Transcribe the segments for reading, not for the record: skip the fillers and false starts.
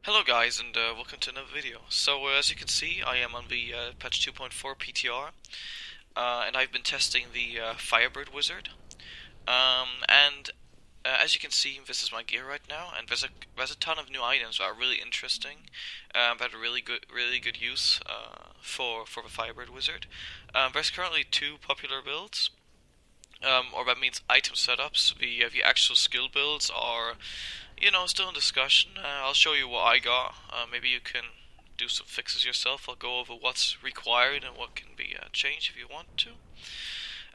Hello guys and welcome to another video. As you can see I am on the patch 2.4 PTR and I've been testing the Firebird wizard and as you can see this is my gear right now, and there's a ton of new items that are really interesting that are really good use for the Firebird wizard. There's currently two popular builds. Or that means item setups. The actual skill builds are, still in discussion. I'll show you what I got. Maybe you can do some fixes yourself. I'll go over what's required and what can be changed if you want to.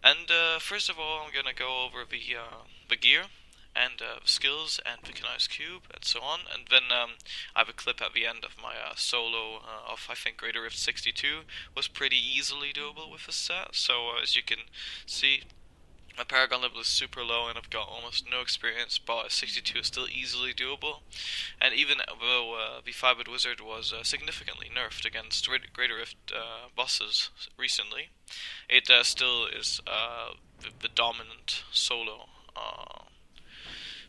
And first of all, I'm gonna go over the gear and skills and the Canise cube and so on. And then I have a clip at the end of my solo of I think Greater Rift 62 was pretty easily doable with this set. So as you can see, my Paragon level is super low and I've got almost no experience, but 62 is still easily doable. And even though the Firebird Wizard was significantly nerfed against Greater Rift bosses recently, it still is the dominant solo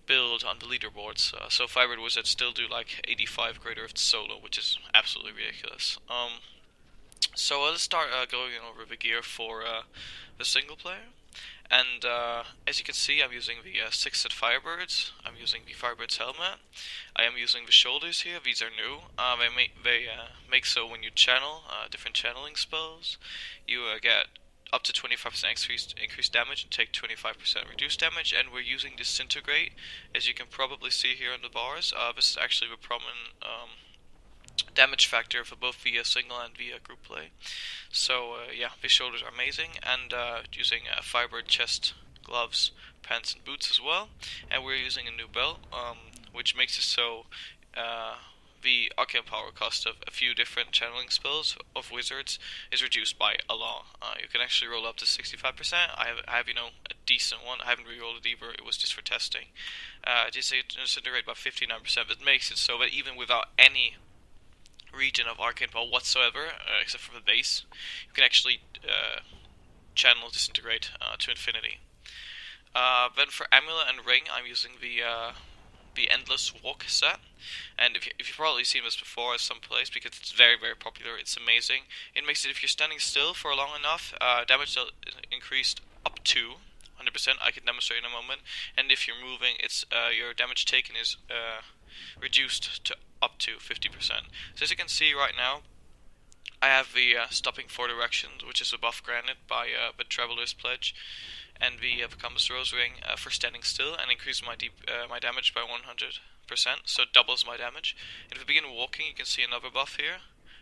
build on the leaderboards. So Firebird Wizard still do like 85 Greater Rift solo, which is absolutely ridiculous. So let's start going over the gear for the single player. And as you can see, I'm using the 6-set Firebirds. I'm using the Firebird's helmet. I am using the shoulders here. These are new. They make so when you channel different channeling spells, you get up to 25% increased damage and take 25% reduced damage. And we're using Disintegrate, as you can probably see here on the bars. This is actually the prominent damage factor for both the single and the group play. So yeah, these shoulders are amazing, and using Firebird chest, gloves, pants, and boots as well. And we're using a new belt, which makes it so the arcane power cost of a few different channeling spells of wizards is reduced by a lot. You can actually roll up to 65%. I have a decent one. I haven't re-rolled it either. It was just for testing. Disintegrate by 59%. That makes it so that even without any region of arcane power whatsoever, except for the base, you can actually channel Disintegrate to infinity. Then for Amulet and Ring, I'm using the Endless Walk set, and if you've probably seen this before at some place, because it's very popular, it's amazing. It makes it, if you're standing still for long enough, damage increased up to 100%. I can demonstrate in a moment. And if you're moving, it's your damage taken is reduced to up to 50%. So as you can see right now, I have the Stopping 4 Directions, which is a buff granted by the Traveler's Pledge, and the Compass Rose Ring for standing still, and increase my damage by 100%, so it doubles my damage. And if I begin walking, you can see another buff here,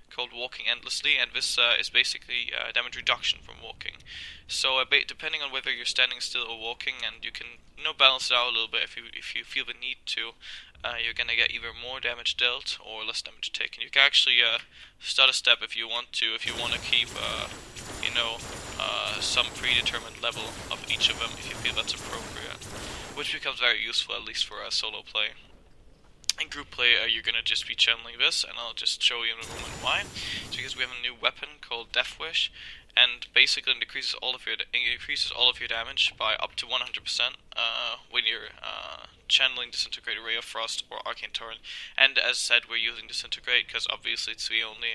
called Walking Endlessly, and this is basically damage reduction from walking. So depending on whether you're standing still or walking, and you can balance it out a little bit if you feel the need to, you're gonna get either more damage dealt or less damage taken. You can actually start a step if you want to keep some predetermined level of each of them if you feel that's appropriate, which becomes very useful, at least for solo play. In group play, you're gonna just be channeling this, and I'll just show you in a moment why. It's because we have a new weapon called Death Wish, and basically it increases all of your damage by up to 100% when you're channeling Disintegrate, Ray of Frost, or Arcane Torrent. And as said, we're using Disintegrate because obviously it's the only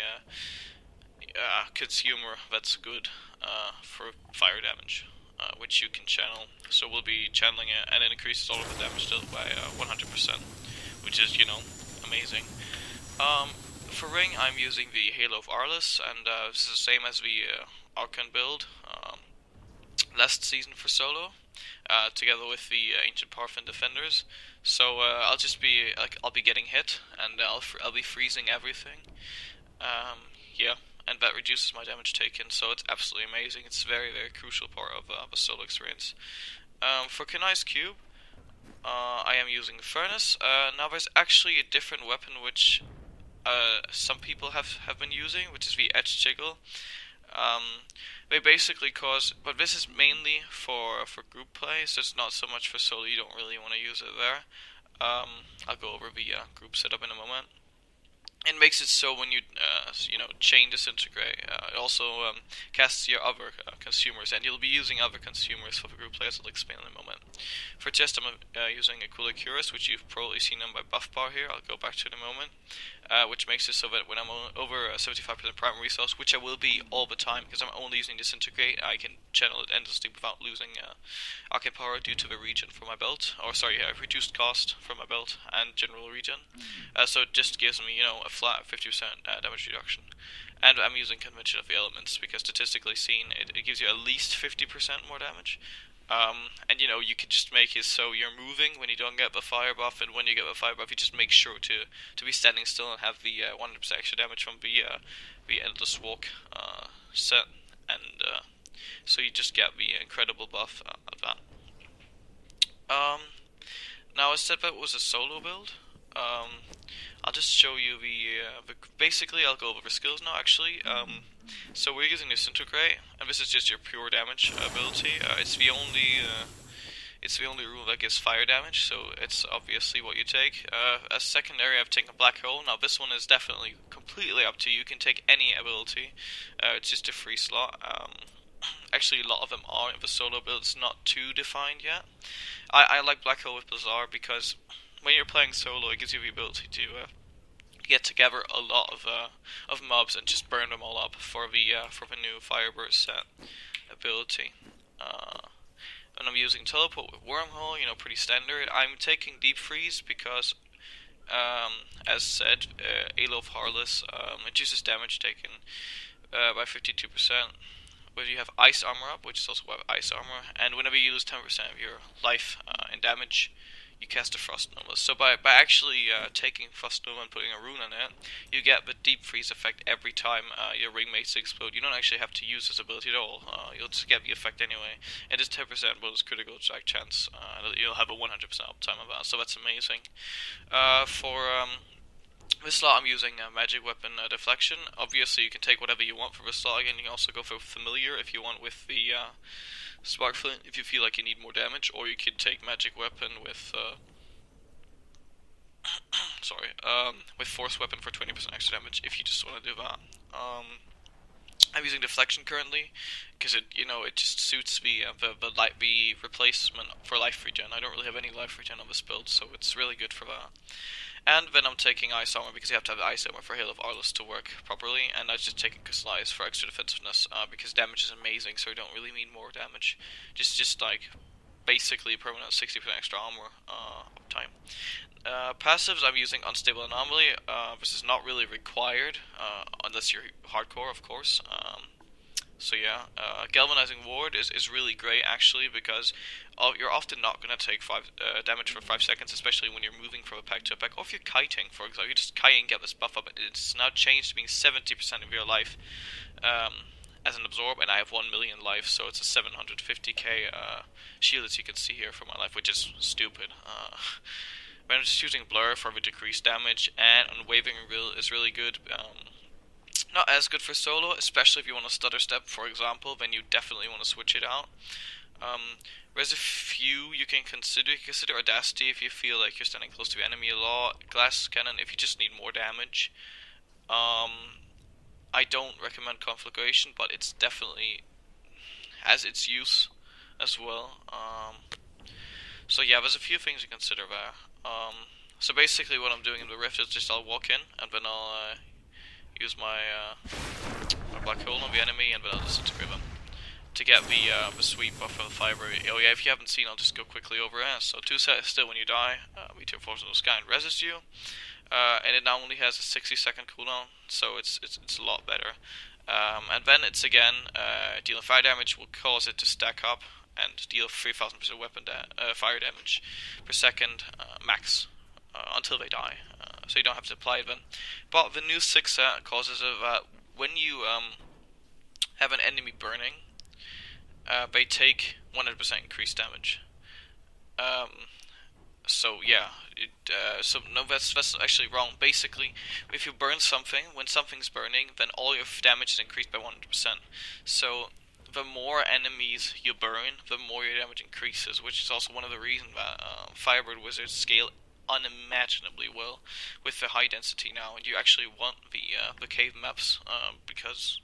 consumer that's good for fire damage, which you can channel. So we'll be channeling it, and it increases all of the damage dealt by 100%. Which is, amazing. For Ring, I'm using the Halo of Arliss, and this is the same as the Archon build last season for solo, together with the Ancient Parfin Defenders. So I'll be getting hit, and I'll be freezing everything. Yeah, and that reduces my damage taken, so it's absolutely amazing. It's a very crucial part of a solo experience. For Canise Cube, I am using Furnace. Now there's actually a different weapon which some people have been using, which is the Edge Jiggle. They basically but this is mainly for group play, so it's not so much for solo. You don't really want to use it there. I'll go over the group setup in a moment. It makes it so when you chain disintegrate, it also casts your other consumers, and you'll be using other consumers for the group players. I'll explain in a moment. For chest, I'm using a cooler Curus, which you've probably seen on my buff bar here. I'll go back to it in a moment. Which makes it so that when I'm over 75% primary resource, which I will be all the time because I'm only using disintegrate, I can channel it endlessly without losing arcane power due to the regen for my belt, or sorry, reduced cost for my belt and general regen. So it just gives me, a flat 50% damage reduction. And I'm using Convention of the Elements because statistically seen, it gives you at least 50% more damage. And you can just make it so you're moving when you don't get the fire buff, and when you get the fire buff, you just make sure to be standing still and have the 100% extra damage from the Endless Walk set, and so you just get the incredible buff of that. Now I said that was a solo build. I'll just show you basically I'll go over the skills now actually. So we're using Disintegrate, and this is just your pure damage ability. It's the only rule that gives fire damage, so it's obviously what you take. As secondary, I've taken Black Hole. Now this one is definitely completely up to you. You can take any ability. It's just a free slot. Actually, a lot of them are in the solo build. It's not too defined yet. I like Black Hole with Bazaar because when you're playing solo, it gives you the ability to get together a lot of mobs and just burn them all up for the new Firebird set ability. And I'm using Teleport with Wormhole, pretty standard. I'm taking Deep Freeze because, as said, Alo of Heartless reduces damage taken by 52%. But you have Ice Armor up, which is also why Ice Armor, and whenever you lose 10% of your life in damage, you cast a Frost Nova. So by actually taking Frost Nova and putting a rune on it, you get the Deep Freeze effect every time your ringmates explode. You don't actually have to use this ability at all. You'll just get the effect anyway. And it's 10% bonus critical strike chance. You'll have a 100% uptime of that, so that's amazing. For this slot, I'm using Magic Weapon Deflection. Obviously, you can take whatever you want for this slot. Again, you can also go for Familiar if you want with the Spark Flint if you feel like you need more damage, or you could take Magic Weapon with with Force Weapon for 20% extra damage if you just want to do that. I'm using Deflection currently because it just suits the replacement for life regen. I don't really have any life regen on this build, so it's really good for that. And then I'm taking Ice Armor because you have to have Ice Armor for Hail of Arliss to work properly, and I just taking Kaslice for extra defensiveness because damage is amazing, so I don't really need more damage. Just like basically permanent 60% extra armor uptime. Passives, I'm using Unstable Anomaly. This is not really required unless you're hardcore, of course. So yeah, Galvanizing Ward is really great actually because you're often not going to take 5 damage for 5 seconds, especially when you're moving from a pack to a pack, or if you're kiting, for example. You just kite and get this buff up. It's now changed to being 70% of your life as an absorb, and I have 1 million life, so it's a 750k shield, as you can see here for my life, which is stupid. But I'm just using Blur for the decreased damage, and Unwavering Will is really good. Not as good for solo, especially if you want to stutter step, for example, then you definitely want to switch it out. There's a few you can consider. You can consider Audacity if you feel like you're standing close to the enemy a lot. Glass Cannon if you just need more damage. I don't recommend Conflagration, but it's definitely has its use as well. So yeah, there's a few things to consider there. So basically what I'm doing in the Rift is just I'll walk in, and then I'll use my Black Hole on the enemy, and then I'll disintegrate them to get the sweep buff for the Firebird. Oh yeah, if you haven't seen, I'll just go quickly over it. So 2 set is still when you die. Meteor Force in the Sky and resists you. And it now only has a 60-second cooldown, so it's a lot better. And then it's again dealing fire damage will cause it to stack up and deal 3000% weapon fire damage per second max until they die. So you don't have to apply it then. But the new 6 set causes that when you have an enemy burning, they take 100% increased damage. So yeah, so no, that's actually wrong. Basically, if you burn something, when something's burning, then all your damage is increased by 100%. So the more enemies you burn, the more your damage increases, which is also one of the reasons that Firebird Wizards scale unimaginably well with the high density now, and you actually want the cave maps because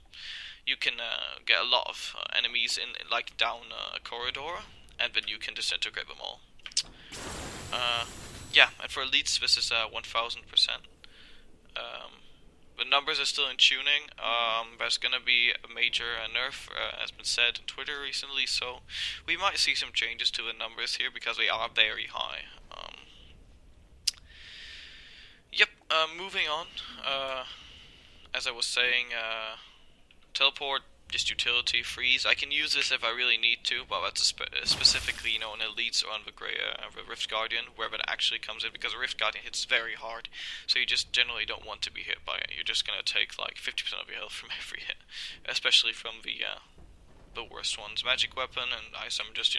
you can get a lot of enemies in like down a corridor, and then you can disintegrate them all. Yeah, and for elites this is 1000%. The numbers are still in tuning. There's gonna be a major nerf, has been said on Twitter recently, so we might see some changes to the numbers here because they are very high. Yep. Moving on. As I was saying, teleport, just utility, freeze. I can use this if I really need to, but that's specifically, in elites or on the Rift Guardian, where it actually comes in, because a Rift Guardian hits very hard, so you just generally don't want to be hit by it. You're just gonna take like 50% of your health from every hit, especially from the worst ones. Magic Weapon and Ice Armor just,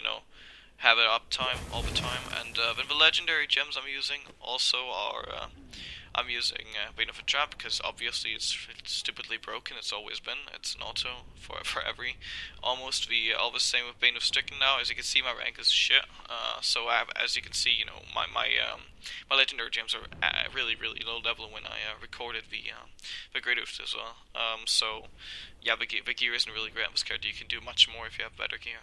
have it uptime all the time, and then the legendary gems I'm using also are, I'm using Bane of a Trap, because obviously it's stupidly broken. It's always been. It's an auto for every. Almost all the same with Bane of Stricken now. As you can see, my rank is shit. So as you can see, my legendary gems are really low level when I recorded the Great Oath as well. So yeah, the gear isn't really great on this character. You can do much more if you have better gear.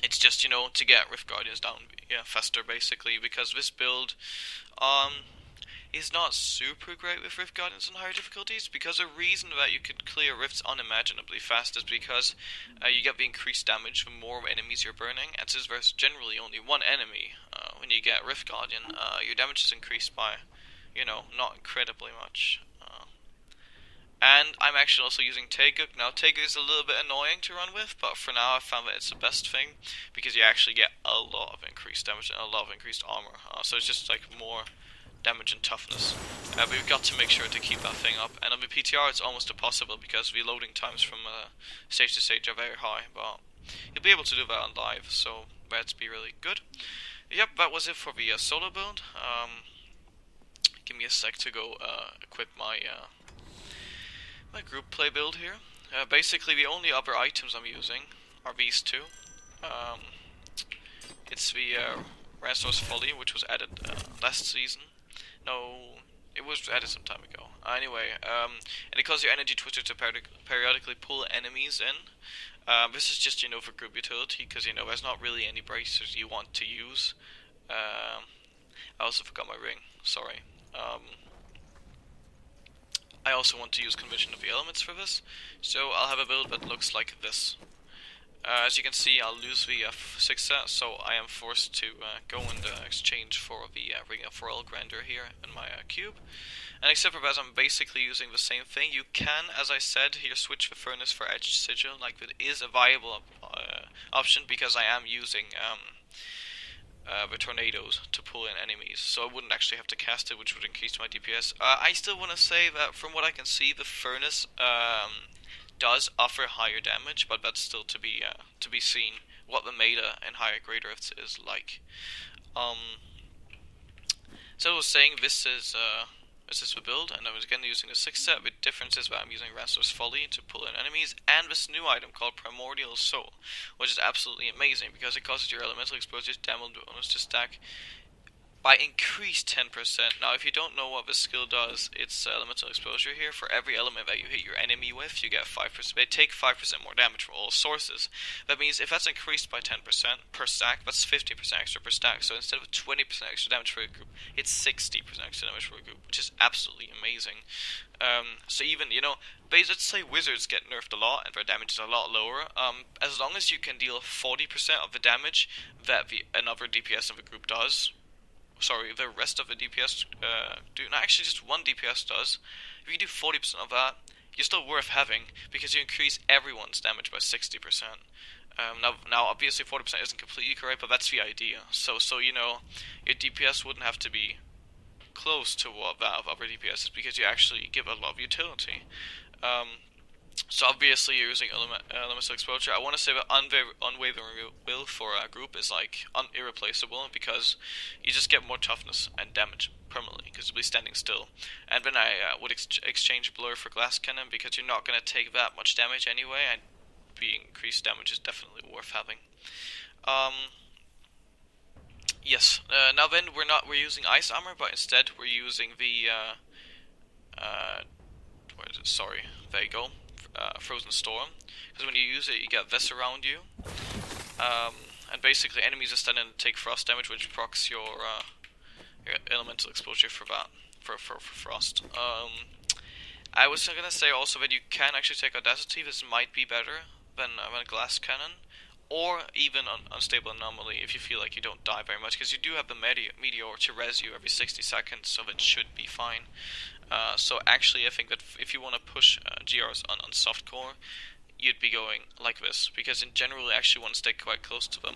It's just, to get Rift Guardians down faster, basically, because this build is not super great with Rift Guardians on higher difficulties, because the reason that you could clear Rifts unimaginably fast is because you get the increased damage the more enemies you're burning, and since there's generally only one enemy when you get Rift Guardian, your damage is increased by, not incredibly much. And I'm actually also using Taeguk. Now, Taeguk is a little bit annoying to run with, but for now I found that it's the best thing, because you actually get a lot of increased damage and a lot of increased armor. So it's just like more damage and toughness. But we've got to make sure to keep that thing up. And on the PTR it's almost impossible, because the loading times from stage to stage are very high, but you'll be able to do that on live, so that'd be really good. Yep, that was it for the solo build. Give me a sec to go equip my group play build here. Basically, the only other items I'm using are these two. It's the Ransor's Folly, which was added last season. No, it was added some time ago. Anyway, and it causes your energy twister to periodically pull enemies in. This is just, for group utility, because, there's not really any bracers you want to use. I also forgot my ring, sorry. I also want to use Conviction of the Elements for this, so I'll have a build that looks like this. As you can see, I'll lose the F6 set, so I am forced to go and exchange for the Ring of Royal Grandeur here in my cube. And except for that, I'm basically using the same thing. You can, as I said, here switch the Furnace for Edged Sigil, like it is a viable option, because I am using the tornadoes to pull in enemies, so I wouldn't actually have to cast it, which would increase my DPS. I still want to say that from what I can see, the Furnace does offer higher damage, but that's still to be seen what the meta in higher grade rifts is like. So I was saying, this is the build, and I was again using the 6th set. The difference is that I'm using Ransor's Folly to pull in enemies, and this new item called Primordial Soul, which is absolutely amazing, because it causes your elemental exposure damage bonus to stack by increased 10%. Now, if you don't know what this skill does, it's elemental exposure here. For every element that you hit your enemy with, you get 5%. They take 5% more damage from all sources. That means if that's increased by 10% per stack, that's 50% extra per stack. So instead of 20% extra damage for a group, it's 60% extra damage for a group, which is absolutely amazing. So even, let's say wizards get nerfed a lot and their damage is a lot lower. As long as you can deal 40% of the damage that another DPS of a group does, the rest of the DPS do. No, actually, just one DPS does. If you do 40% of that, you're still worth having, because you increase everyone's damage by 60%. Now, obviously, 40% isn't completely correct, but that's the idea. So your DPS wouldn't have to be close to what that of other DPS is, because you actually give a lot of utility. So obviously you're using elemental exposure. I want to say that Unwavering Will for a group is like irreplaceable, because you just get more toughness and damage permanently, because you'll be standing still. And then I would exchange Blur for Glass Cannon, because you're not going to take that much damage anyway, and the increased damage is definitely worth having. Yes. Now then, we're using ice armor, but instead we're using the what is it? Sorry, there you go. Frozen Storm. Because when you use it, you get this around you, and basically enemies are standing and take frost damage, which procs your elemental exposure for that for frost. I was gonna say also that you can actually take Audacity. This might be better than a glass cannon, or even unstable anomaly if you feel like you don't die very much, because you do have the meteor to res you every 60 seconds, so that should be fine. So actually, I think that if you want to push GRs on softcore, you'd be going like this, because in general you actually want to stay quite close to them.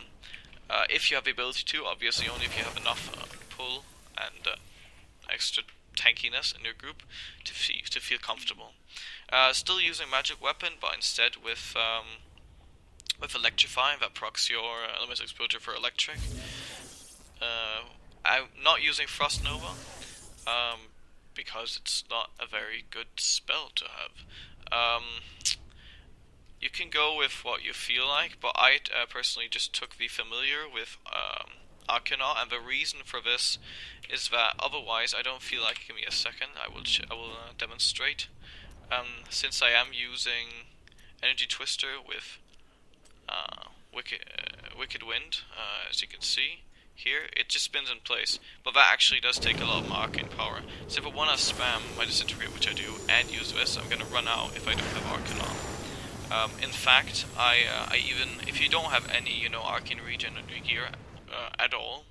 If you have the ability to, obviously only if you have enough pull and extra tankiness in your group to feel comfortable. Still using magic weapon, but instead with electrify, that procs your elemental exposure for electric. I'm not using Frost Nova because it's not a very good spell to have. You can go with what you feel like, but I personally just took the familiar with Arcanaut, and the reason for this is that otherwise I don't feel like. Give me a second. I will demonstrate. Since I am using Energy Twister with Wicked Wind, as you can see here, it just spins in place, but that actually does take a lot of my arcane power. So if I want to spam my Disintegrate, which I do, and use this, I'm going to run out if I don't have Arcanaut. In fact, I even, if you don't have any, arcane regen in your gear at all,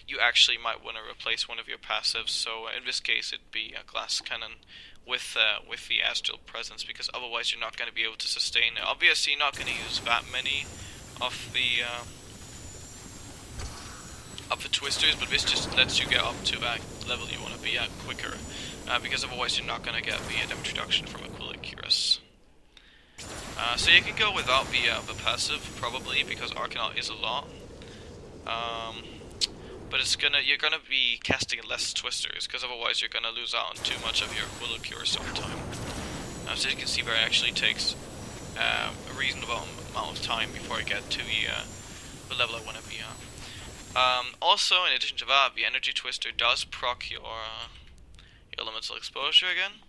you actually might want to replace one of your passives. So in this case, it'd be a glass cannon with the astral presence, because otherwise you're not going to be able to sustain it. Obviously, you're not going to use that many of the twisters, but this just lets you get up to that level you want to be at quicker, because otherwise you're not going to get the damage reduction from Aquila Cuirass. So you can go without the passive probably, because Arcanaut is a lot. But you're gonna be casting less twisters, because otherwise you're gonna lose out on too much of your Aquila Cuirass over time. So you can see where it actually takes a reasonable amount of time before I get to the level I want to be at. Also, in addition to that, the Energy Twister does proc your elemental exposure again.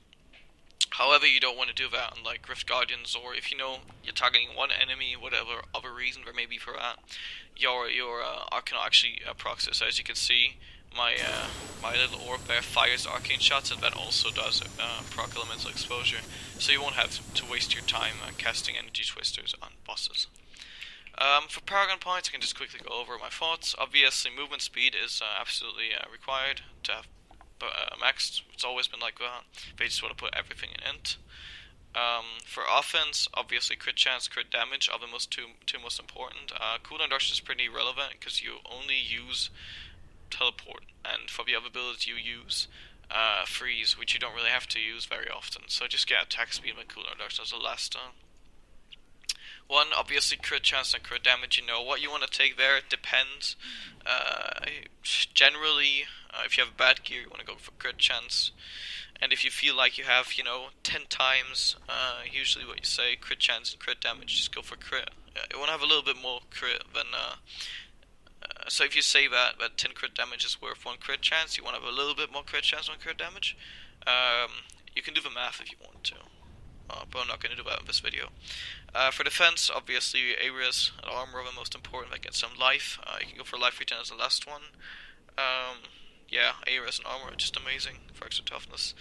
However, you don't want to do that on like Rift Guardians, or if you're targeting one enemy, whatever other reason there may be for that, your Arcanaut actually procs it. So as you can see, my little orb there fires arcane shots, and that also does proc elemental exposure. So you won't have to waste your time casting Energy Twisters on bosses. For Paragon points, I can just quickly go over my thoughts. Obviously, movement speed is absolutely required to have maxed. It's always been like that. They just want to put everything in int. For offense, obviously crit chance, crit damage are the two most important. Cooldown Rush is pretty relevant because you only use teleport, and for the other abilities you use freeze, which you don't really have to use very often. So just get attack speed and Cooldown Rush as the last one. Obviously crit chance and crit damage, what you want to take there, it depends. Generally, if you have bad gear, you want to go for crit chance. And if you feel like you have, 10 times, usually what you say, crit chance and crit damage, just go for crit. You want to have a little bit more crit than, so if you say that 10 crit damage is worth 1 crit chance, you want to have a little bit more crit chance, 1 crit damage. You can do the math if you want to. But I'm not going to do that in this video. For defense, obviously, areas and armor are the most important. That get some life. You can go for life regen as the last one. Yeah, areas and armor are just amazing for extra toughness.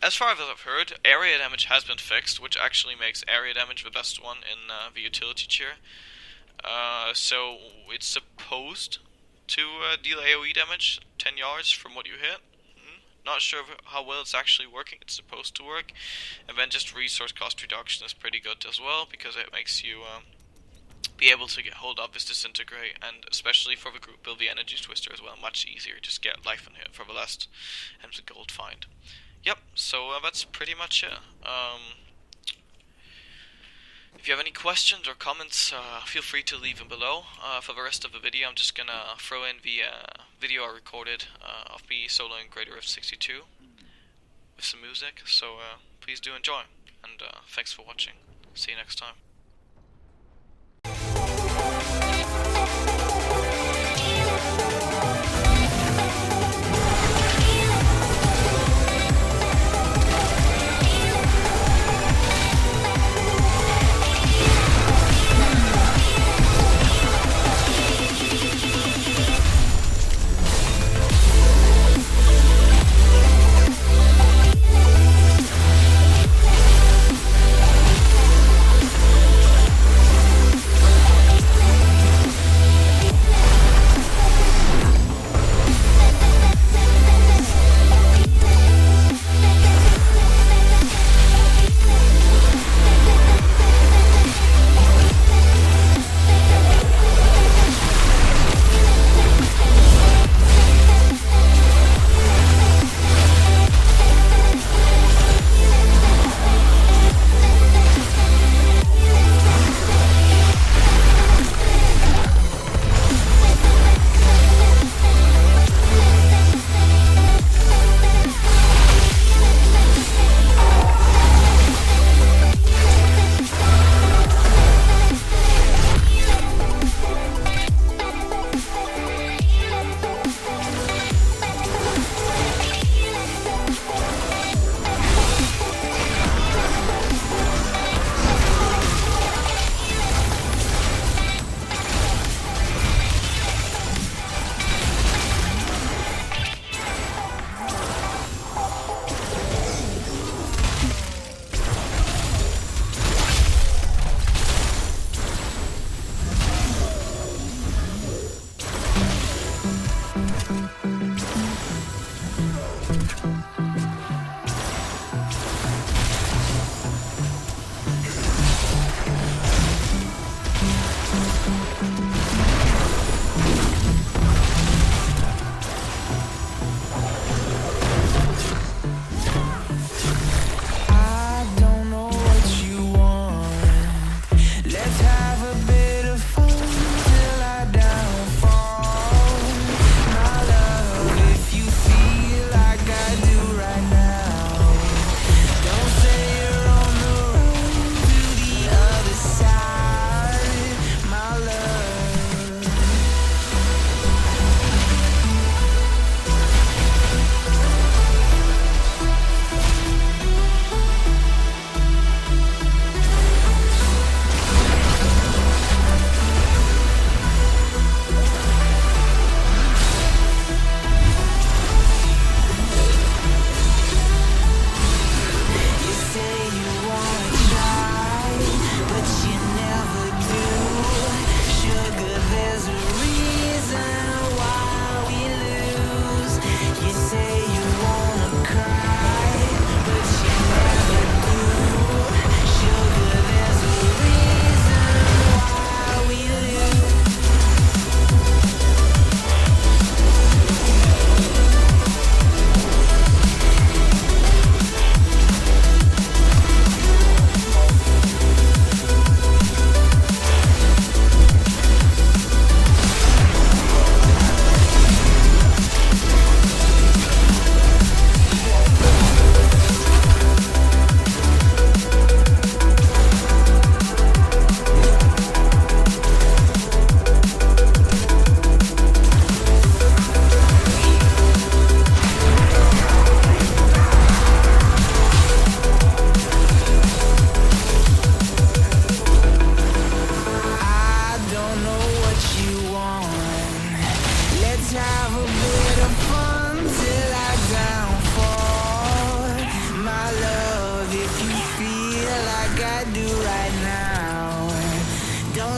As far as I've heard, area damage has been fixed, which actually makes area damage the best one in the utility tier. So it's supposed to deal AoE damage 10 yards from what you hit. Not sure how well it's actually working. It's supposed to work. And then just resource cost reduction is pretty good as well, because it makes you be able to hold up this Disintegrate, and especially for the group build the Energy Twister as well, much easier. Just get life in here for the last and the gold find. Yep, so that's pretty much it. If you have any questions or comments, feel free to leave them below. For the rest of the video, I'm just gonna throw in the video I recorded of me soloing Greater Rift 62 with some music, so please do enjoy, and thanks for watching. See you next time.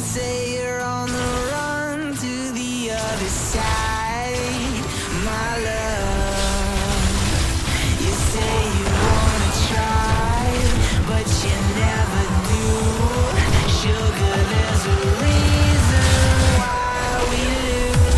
say you're on the run to the other side, my love. You say you wanna try, but you never do. Sugar, there's a reason why we lose.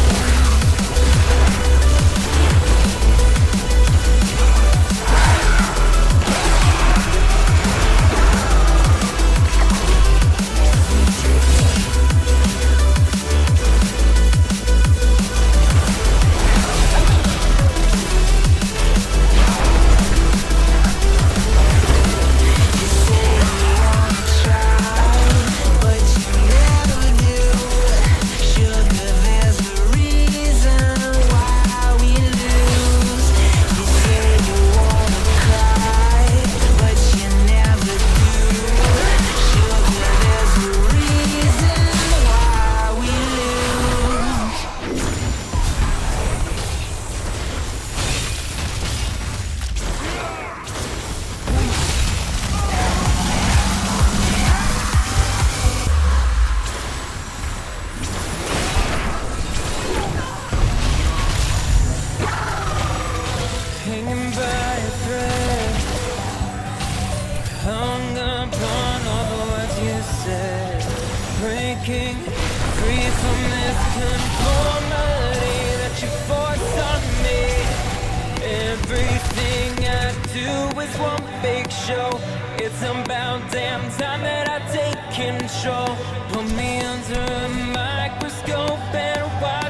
Hanging by a thread, hung upon all the words you said, breaking free from this conformity that you force on me. Everything I do is one big show. It's about damn time that I take control. Put me under a microscope and watch